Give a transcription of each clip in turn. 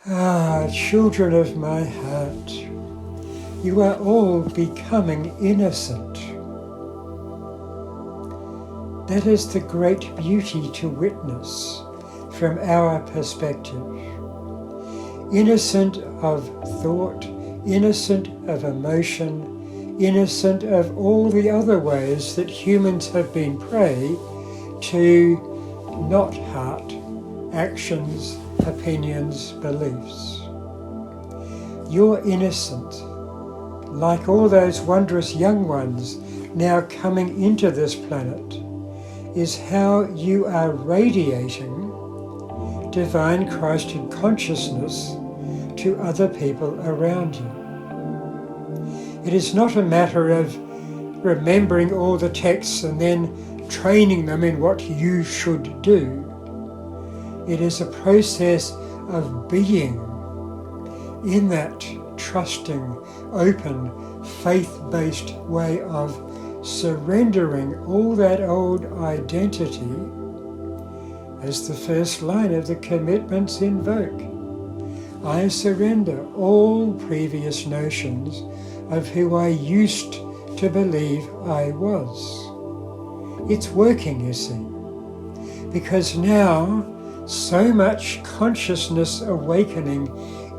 Ah, children of my heart, you are all becoming innocent. That is the great beauty to witness from our perspective. Innocent of thought, innocent of emotion, innocent of all the other ways that humans have been prey to not heart, actions, opinions, beliefs. You're innocent, like all those wondrous young ones now coming into this planet, is how you are radiating divine Christed consciousness to other people around you. It is not a matter of remembering all the texts and then training them in what you should do. It is a process of being in that trusting, open, faith-based way of surrendering all that old identity, as the first line of the commitments invoke. I surrender all previous notions of who I used to believe I was. It's working, you see, because now so much consciousness awakening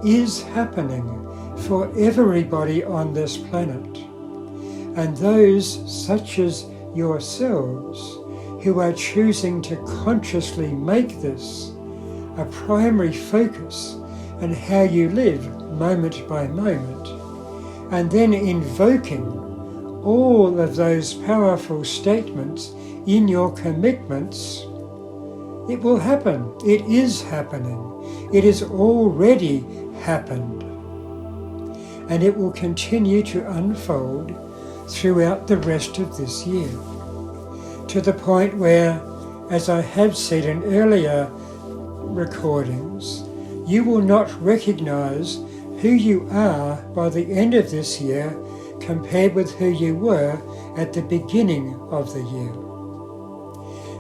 is happening for everybody on this planet. And those such as yourselves who are choosing to consciously make this a primary focus on how you live moment by moment, and then invoking all of those powerful statements in your commitments, it will happen. It is happening. It has already happened. And it will continue to unfold throughout the rest of this year, to the point where, as I have said in earlier recordings, you will not recognize who you are by the end of this year compared with who you were at the beginning of the year.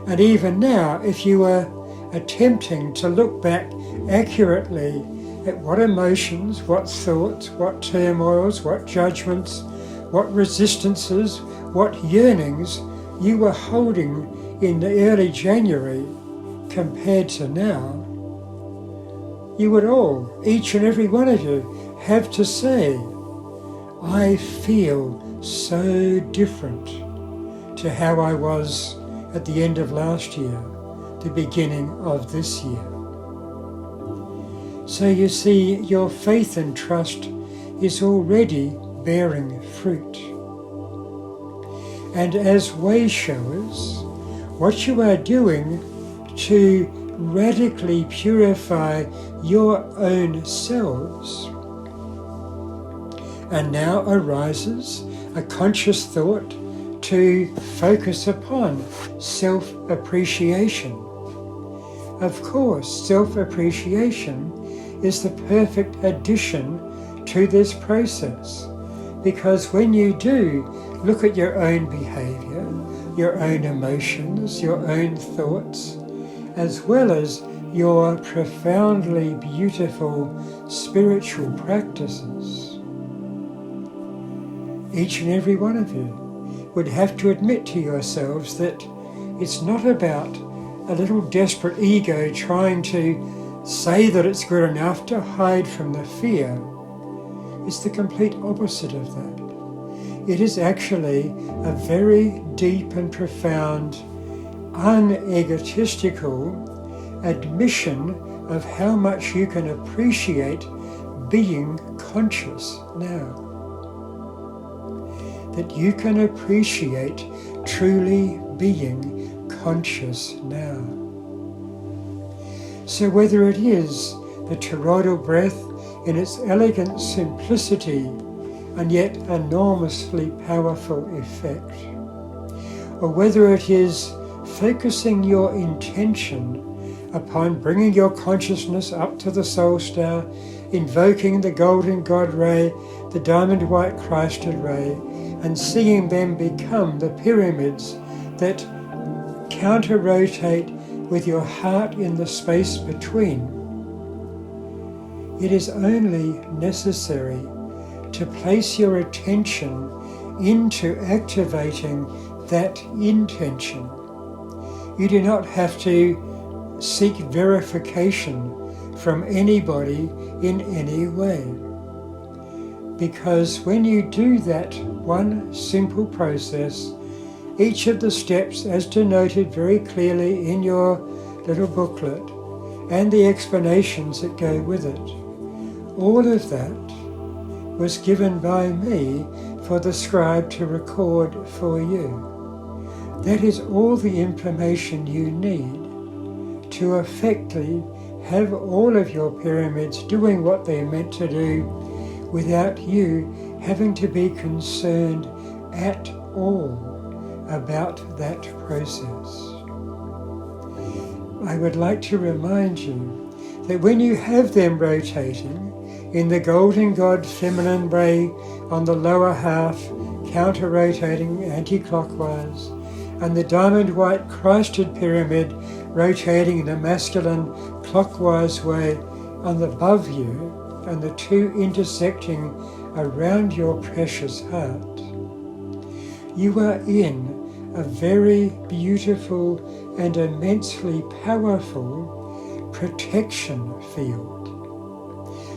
And even now, if you are attempting to look back accurately at what emotions, what thoughts, what turmoils, what judgments, what resistances, what yearnings you were holding in the early January compared to now, you would all, each and every one of you, have to say, I feel so different to how I was at the end of last year, the beginning of this year. So you see, your faith and trust is already bearing fruit. And as way showers, what you are doing to radically purify your own selves, and now arises a conscious thought to focus upon self-appreciation. Of course, self-appreciation is the perfect addition to this process, because when you do look at your own behavior, your own emotions, your own thoughts, as well as your profoundly beautiful spiritual practices, each and every one of you would have to admit to yourselves that it's not about a little desperate ego trying to say that it's good enough to hide from the fear. It's the complete opposite of that. It is actually a very deep and profound, unegotistical admission of how much you can appreciate being conscious now. That you can appreciate truly being conscious now. So whether it is the toroidal breath in its elegant simplicity and yet enormously powerful effect, or whether it is focusing your intention upon bringing your consciousness up to the soul star, invoking the golden God ray, the diamond white Christed ray, and seeing them become the pyramids that counter-rotate with your heart in the space between. It is only necessary to place your attention into activating that intention. You do not have to seek verification from anybody in any way. Because when you do that one simple process, each of the steps as denoted very clearly in your little booklet, and the explanations that go with it, all of that was given by me for the scribe to record for you. That is all the information you need to effectively have all of your pyramids doing what they're meant to do without you having to be concerned at all about that process. I would like to remind you that when you have them rotating in the golden god feminine ray on the lower half, counter-rotating anti-clockwise, and the diamond white Christed pyramid rotating in a masculine clockwise way on the above you, and the two intersecting around your precious heart, you are in a very beautiful and immensely powerful protection field,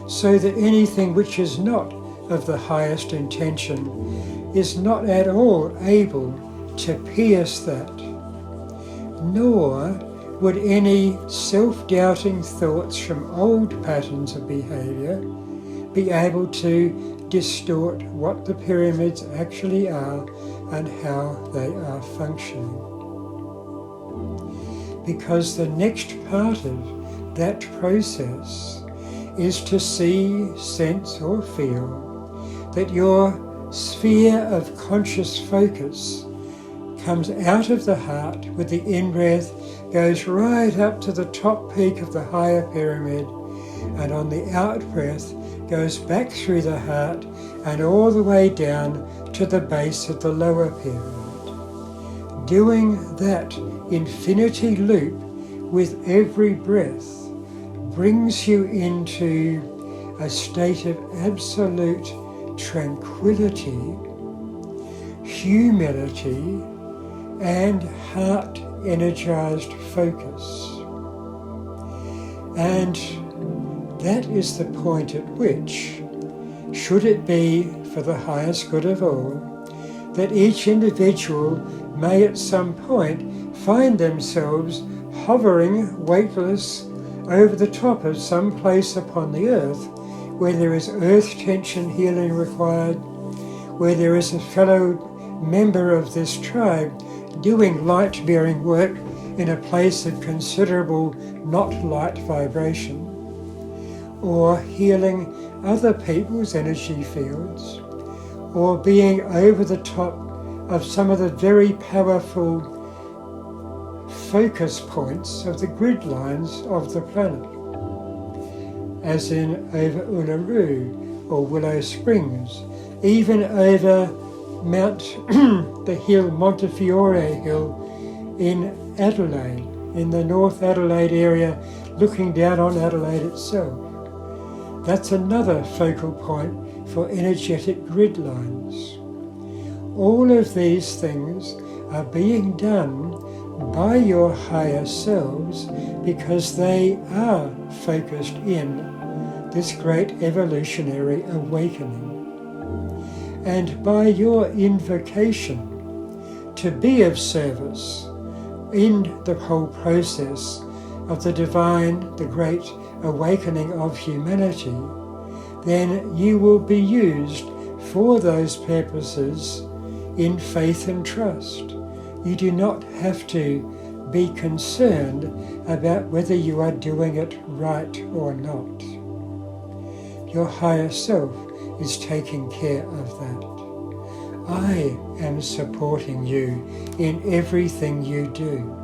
so that anything which is not of the highest intention is not at all able to pierce that, nor would any self-doubting thoughts from old patterns of behaviour be able to distort what the pyramids actually are and how they are functioning. Because the next part of that process is to see, sense or feel that your sphere of conscious focus comes out of the heart with the in-breath, goes right up to the top peak of the higher pyramid, and on the out-breath goes back through the heart and all the way down to the base of the lower pyramid. Doing that infinity loop with every breath brings you into a state of absolute tranquility, humility, and heart-energized focus. And that is the point at which, should it be for the highest good of all, that each individual may at some point find themselves hovering weightless over the top of some place upon the earth where there is earth tension healing required, where there is a fellow member of this tribe doing light-bearing work in a place of considerable not light vibration, or healing other people's energy fields, or being over the top of some of the very powerful focus points of the grid lines of the planet, as in over Uluru or Willow Springs, even over Mount the hill, Montefiore Hill in Adelaide, in the North Adelaide area, looking down on Adelaide itself. That's another focal point for energetic grid lines. All of these things are being done by your higher selves because they are focused in this great evolutionary awakening. And by your invocation to be of service in the whole process of the divine, the great awakening of humanity, then you will be used for those purposes in faith and trust. You do not have to be concerned about whether you are doing it right or not. Your higher self is taking care of that. I am supporting you in everything you do.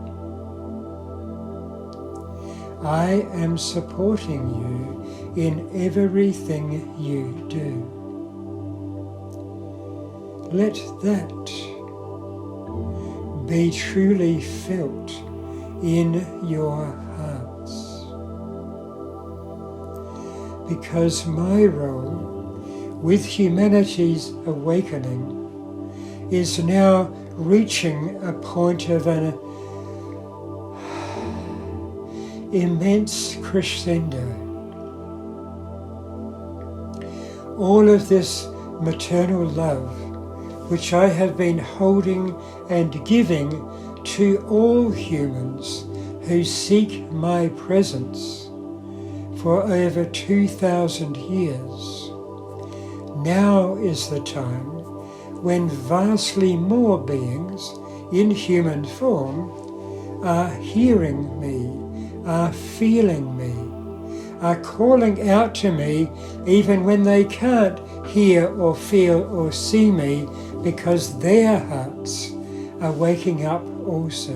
I am supporting you in everything you do. Let that be truly felt in your hearts. because my role with humanity's awakening is now reaching a point of an immense crescendo. All of this maternal love, which I have been holding and giving to all humans who seek my presence for over 2,000 years, now is the time when vastly more beings in human form are hearing me, are feeling me, are calling out to me even when they can't hear or feel or see me, because their hearts are waking up also.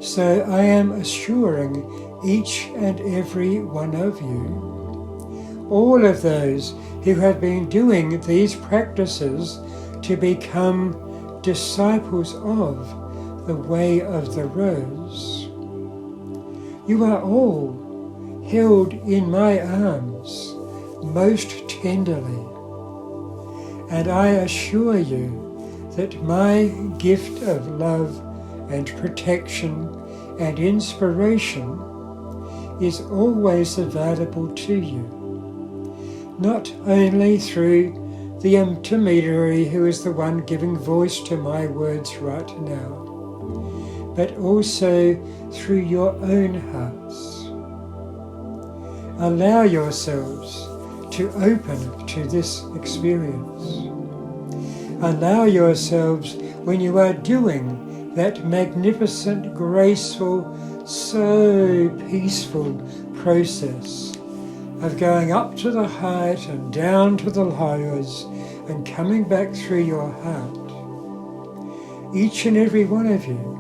So I am assuring each and every one of you, all of those who have been doing these practices to become disciples of the way of the rose, you are all held in my arms most tenderly, and I assure you that my gift of love and protection and inspiration is always available to you, not only through the intermediary who is the one giving voice to my words right now, but also through your own hearts. Allow yourselves to open to this experience. Allow yourselves, when you are doing that magnificent, graceful, so peaceful process of going up to the height and down to the lows and coming back through your heart, each and every one of you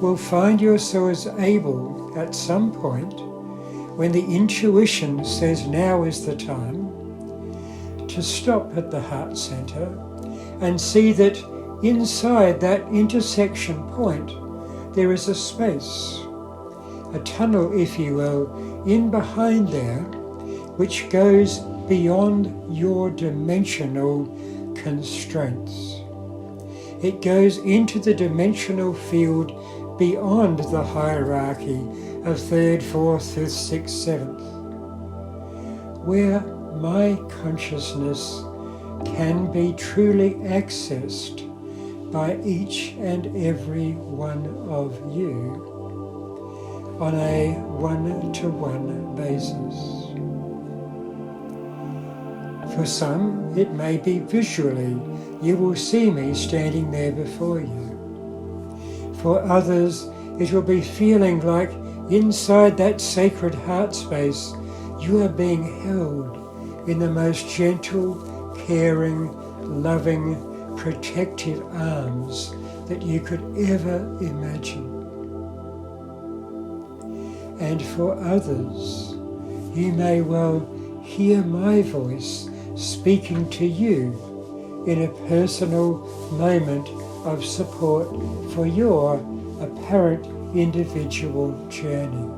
will find yourselves able at some point, when the intuition says now is the time, to stop at the heart center and see that inside that intersection point there is a space, a tunnel, if you will, in behind there, which goes beyond your dimensional constraints. It goes into the dimensional field beyond the hierarchy of 3rd, 4th, 5th, 6th, 7th, where my consciousness can be truly accessed by each and every one of you on a one-to-one basis. For some, it may be visually. You will see me standing there before you. For others, it will be feeling like inside that sacred heart space, you are being held in the most gentle, caring, loving, protective arms that you could ever imagine. And for others, you may well hear my voice speaking to you in a personal moment of support for your apparent individual journey.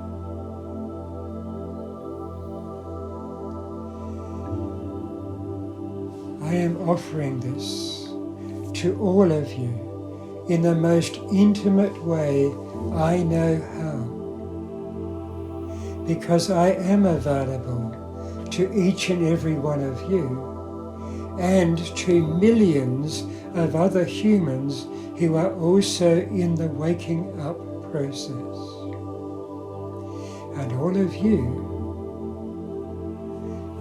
I am offering this to all of you in the most intimate way I know how, because I am available to each and every one of you and to millions of other humans who are also in the waking up process. And all of you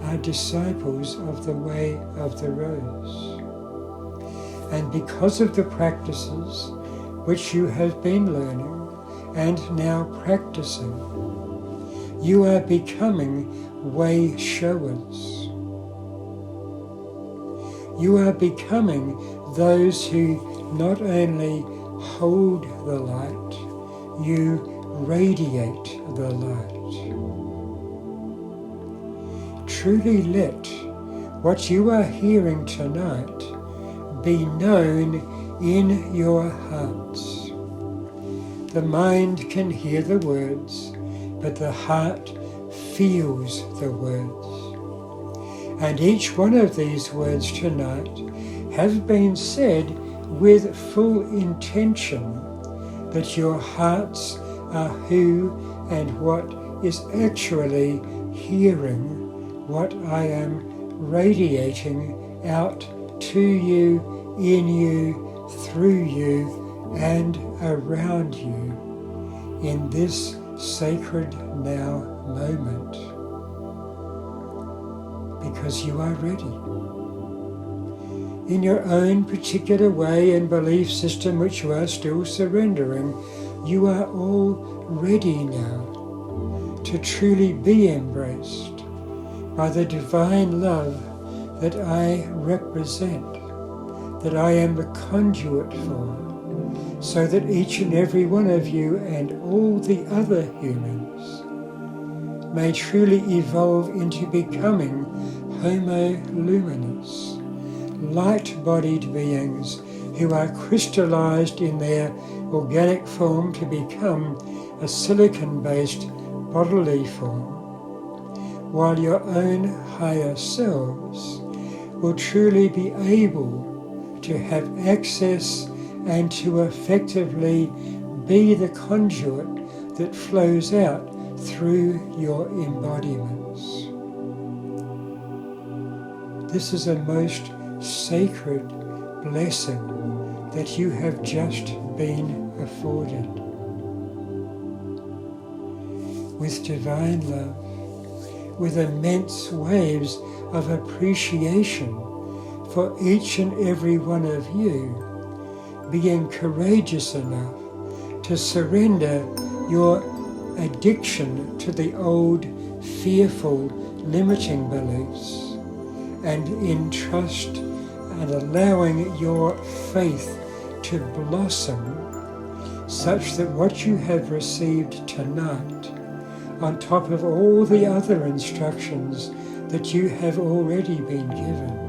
are disciples of the way of the rose. And because of the practices which you have been learning and now practicing, you are becoming way showers. You are becoming those who not only hold the light, you radiate the light. Truly let what you are hearing tonight be known in your hearts. The mind can hear the words, but the heart feels the words. And each one of these words tonight have been said with full intention that your hearts are who and what is actually hearing what I am radiating out to you, in you, through you, and around you in this sacred now moment. Because you are ready. In your own particular way and belief system which you are still surrendering, you are all ready now to truly be embraced by the divine love that I represent, that I am the conduit for, so that each and every one of you and all the other humans may truly evolve into becoming Homo luminous, light-bodied beings who are crystallized in their organic form to become a silicon-based bodily form, while your own higher selves will truly be able to have access and to effectively be the conduit that flows out through your embodiments. This is a most sacred blessing that you have just been afforded. With divine love, with immense waves of appreciation for each and every one of you, being courageous enough to surrender your addiction to the old, fearful, limiting beliefs, and in trust and allowing your faith to blossom such that what you have received tonight, on top of all the other instructions that you have already been given,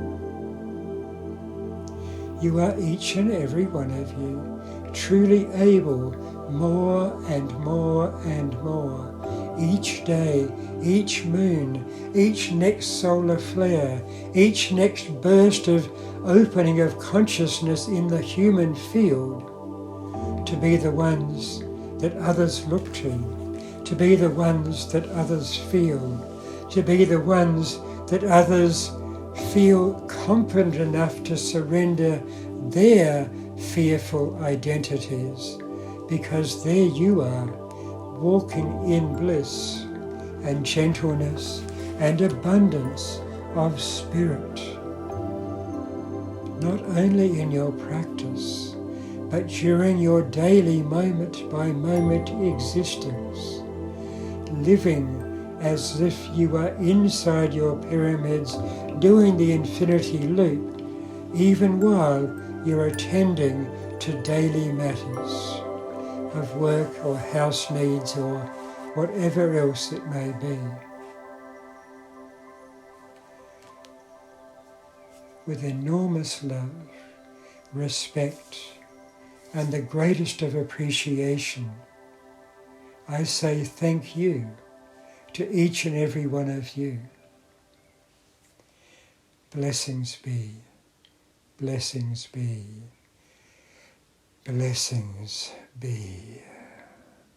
you are each and every one of you truly able more and more and more each day, each moon, each next solar flare, each next burst of opening of consciousness in the human field, to be the ones that others look to be the ones that others feel, to be the ones that others feel confident enough to surrender their fearful identities, because there you are, walking in bliss and gentleness and abundance of spirit, not only in your practice, but during your daily moment-by-moment existence, living as if you are inside your pyramids doing the infinity loop, even while you're attending to daily matters of work or house needs or whatever else it may be. With enormous love, respect, and the greatest of appreciation, I say thank you to each and every one of you. Blessings be, blessings be, blessings be.